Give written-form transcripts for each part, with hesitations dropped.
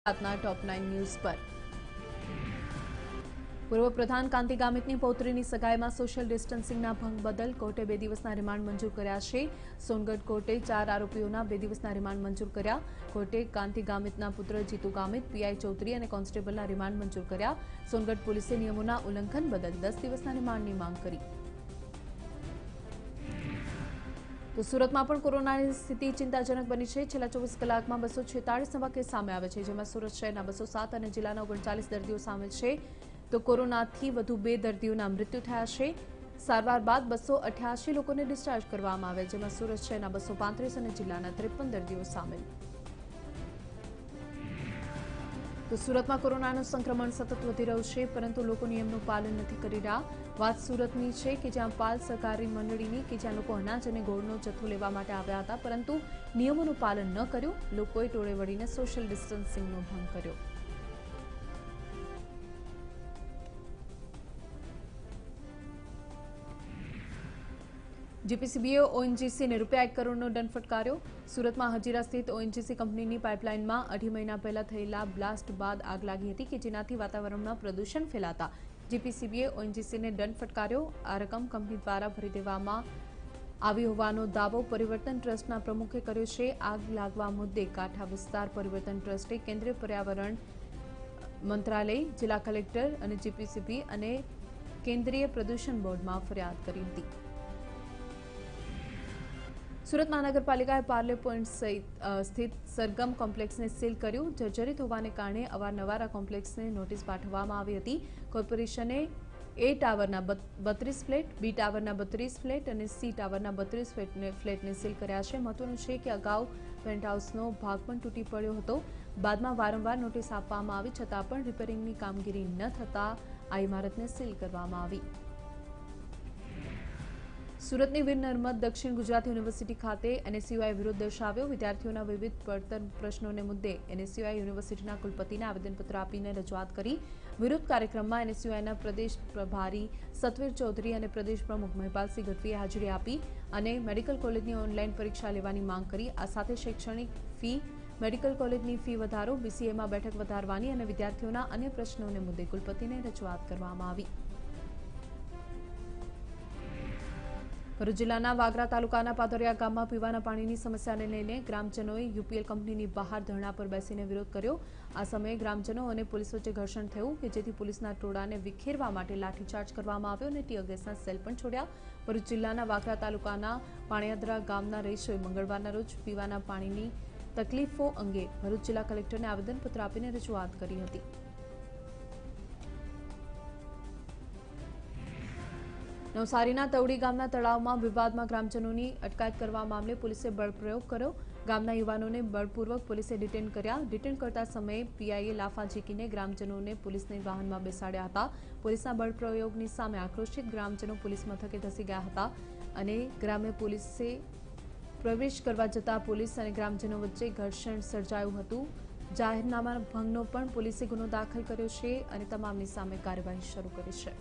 રાતના ટોપ 9 ન્યૂઝ પર પૂર્વ પ્રધાન કાંતિ ગામિતની પૌત્રીની સગાઈમાં સોશિયલ ડિસ્ટન્સિંગના ભંગ બદલ કોર્ટે 2 દિવસના રિમાન્ડ મંજૂર કર્યા છે. સોનગઢ કોર્ટે 4 આરોપીઓના 2 દિવસના રિમાન્ડ મંજૂર કર્યા. કોર્ટે કાંતિ ગામિતના પુત્ર જીતુ ગામિત, પીઆઈ ચૌધરી અને કોન્સ્ટેબલના રિમાન્ડ મંજૂર કર્યા. સોનગઢ પોલીસે નિયમોના ઉલ્લંઘન બદલ 10 દિવસના રિમાન્ડની માંગ કરી. તો સુરતમાં પણ કોરોનાની સ્થિતિ ચિંતાજનક બની છે. છેલ્લા 24 કલાકમાં 246 નવા કેસ સામે આવે છે, જેમાં સુરત શહેરના 207 અને જિલ્લાના 39 દર્દીઓ સામેલ છે. તો કોરોનાથી વધુ 2 દર્દીઓના મૃત્યુ થયા છે. સારવાર બાદ 288 લોકોને ડિસ્ચાર્જ કરવામાં આવ્યા, જેમાં સુરત શહેરના 235 અને જિલ્લાના 53 દર્દીઓ સામેલ. તો સુરતમાં કોરોનાનું સંક્રમણ સતત વધી રહ્યું છે, પરંતુ લોકો નિયમનું પાલન નથી કરી રહ્યા. વાત સુરતની છે કે જ્યાં પાલ સહકારી મંડળીની કે જ્યાં લોકો અનાજ અને ગોળનો જથ્થો લેવા માટે આવ્યા હતા, પરંતુ નિયમોનું પાલન ન કર્યું. લોકોએ ટોળે વળીને સોશિયલ ડિસ્ટન્સિંગનો ભંગ કર્યો. જીપીસીબીએ ઓએનજીસીને ₹1 કરોડનો દંડ ફટકાર્યો. સુરતમાં હજીરા સ્થિત ઓએનજીસી કંપનીની પાઇપલાઇનમાં 2.5 મહિના પહેલા થયેલા બ્લાસ્ટ બાદ આગ લાગી હતી, કે જેનાથી વાતાવરણમાં પ્રદૂષણ ફેલાતા જીપીસીબીએ ઓએનજીસીને દંડ ફટકાર્યો. આ રકમ કંપની દ્વારા ભરી દેવામાં આવી હોવાનો દાવો પરિવર્તન ટ્રસ્ટના પ્રમુખે કર્યો છે. આગ લાગવા મુદ્દે કાંઠા વિસ્તાર પરિવર્તન ટ્રસ્ટે કેન્દ્રીય પર્યાવરણ મંત્રાલય, જિલ્લા કલેક્ટર અને જીપીસીબી અને કેન્દ્રીય પ્રદૂષણ બોર્ડમાં ફરિયાદ કરી હતી. સુરત મહાનગરપાલિકાએ પાર્લે પોઈન્ટ સ્થિત સરગમ કોમ્પ્લેક્સને સીલ કર્યું. જર્જરિત હોવાને કારણે અવારનવાર આ કોમ્પ્લેક્સને નોટિસ પાઠવવામાં આવી હતી. કોર્પોરેશને એ ટાવરના 32 ફ્લેટ, બી ટાવરના 32 ફ્લેટ અને સી ટાવરના 32 ફ્લેટને સીલ કર્યા છે. મહત્વનું છે કે અગાઉ પેન્ટહાઉસનો ભાગ પણ તૂટી પડ્યો હતો. બાદમાં વારંવાર નોટિસ આપવામાં આવી છતાં પણ રિપેરિંગની કામગીરી ન થતાં આ ઇમારતને સીલ કરવામાં આવી. સુરતની વીર નર્મદ દક્ષિણ ગુજરાત યુનિવર્સિટી ખાતે એનએસયુઆઈ વિરોધ દર્શાવ્યો. વિદ્યાર્થીઓના વિવિધ પડતર પ્રશ્નોને મુદ્દે એનએસયુઆઈ યુનિવર્સિટીના કુલપતિને આવેદનપત્ર આપીને રજૂઆત કરી. વિરોધ કાર્યક્રમમાં એનએસયુઆઈના પ્રદેશ પ્રભારી સતવીર ચૌધરી અને પ્રદેશ પ્રમુખ મહિપાલસિંહ ગઢવીએ હાજરી આપી અને મેડિકલ કોલેજની ઓનલાઈન પરીક્ષા લેવાની માંગ કરી. આ સાથે શૈક્ષણિક ફી, મેડિકલ કોલેજની ફી વધારો, બીસીએમાં બેઠક વધારવાની અને વિદ્યાર્થીઓના અન્ય પ્રશ્નોને મુદ્દે કુલપતિને રજૂઆત કરવામાં આવી. ભરૂચ જિલ્લાના વાગરા તાલુકાના પાદરિયા ગામમાં પીવાના પાણીની સમસ્યાને લઈને ગ્રામજનોએ યુપીએલ કંપનીની બહાર ધરણા પર બેસીને વિરોધ કર્યો. આ સમયે ગ્રામજનો અને પોલીસ વચ્ચે ઘર્ષણ થયું, કે જેથી પોલીસના ટોળાને વિખેરવા માટે લાઠીચાર્જ કરવામાં આવ્યો અને ટીયર ગેસના સેલ પણ છોડ્યા. ભરૂચ જિલ્લાના વાગરા તાલુકાના પાણિયાદરા ગામના રહીશોએ મંગળવારના રોજ પીવાના પાણીની તકલીફો અંગે ભરૂચ જિલ્લા કલેક્ટરને આવેદનપત્ર આપીને રજૂઆત કરી હતી. નવસારીના તવડી ગામના તળાવમાં વિવાદમાં ગ્રામજનોની અટકાયત કરવા મામલે પોલીસે બળપ્રયોગ કર્યો. ગામના યુવાનોને બળપૂર્વક પોલીસે ડિટેન કર્યા. ડિટેન કરતા સમયે પીઆઈએ લાફા ઝીકીને ગ્રામજનોને પોલીસની વાહનમાં બેસાડ્યા હતા. પોલીસના બળપ્રયોગની સામે આક્રોશિત ગ્રામજનો પોલીસ મથકે ધસી ગયા હતા અને ગ્રામ્ય પોલીસે પ્રવેશ કરવા જતા પોલીસ અને ગ્રામજનો વચ્ચે ઘર્ષણ સર્જાયું હતું. જાહેરનામા ભંગનો પણ પોલીસે ગુનો દાખલ કર્યો છે અને તમામની સામે કાર્યવાહી શરૂ કરી છે.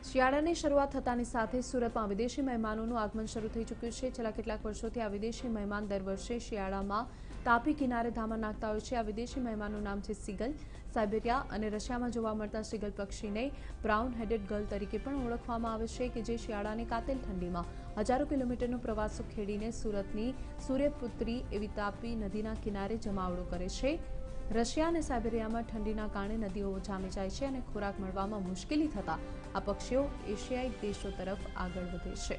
શિયાળાની શરૂઆત થતાની સાથે સુરતમાં વિદેશી મહેમાનોનું આગમન શરૂ થઈ ચૂક્યું છે. છેલ્લા કેટલાક વર્ષોથી આ વિદેશી મહેમાન દર વર્ષે શિયાળામાં તાપી કિનારે ધામા નાખતા હોય છે. આ વિદેશી મહેમાનનું નામ છે સીગલ. સાઇબેરિયા અને રશિયામાં જોવા મળતા સીગલ પક્ષીને બ્રાઉન હેડેડ ગર્લ તરીકે પણ ઓળખવામાં આવે છે, કે જે શિયાળાની કાતિલ ઠંડીમાં હજારો કિલોમીટરનો પ્રવાસો ખેડીને સુરતની સૂર્યપુત્રી એવી તાપી નદીના કિનારે જમાવડો કરે છે. રશિયા અને સાઇબેરિયામાં ઠંડીના કારણે નદીઓ જામી જાય છે અને ખોરાક મળવામાં મુશ્કેલી થતા આ પક્ષીઓ એશિયાઈ દેશો તરફ આગળ વધે છે.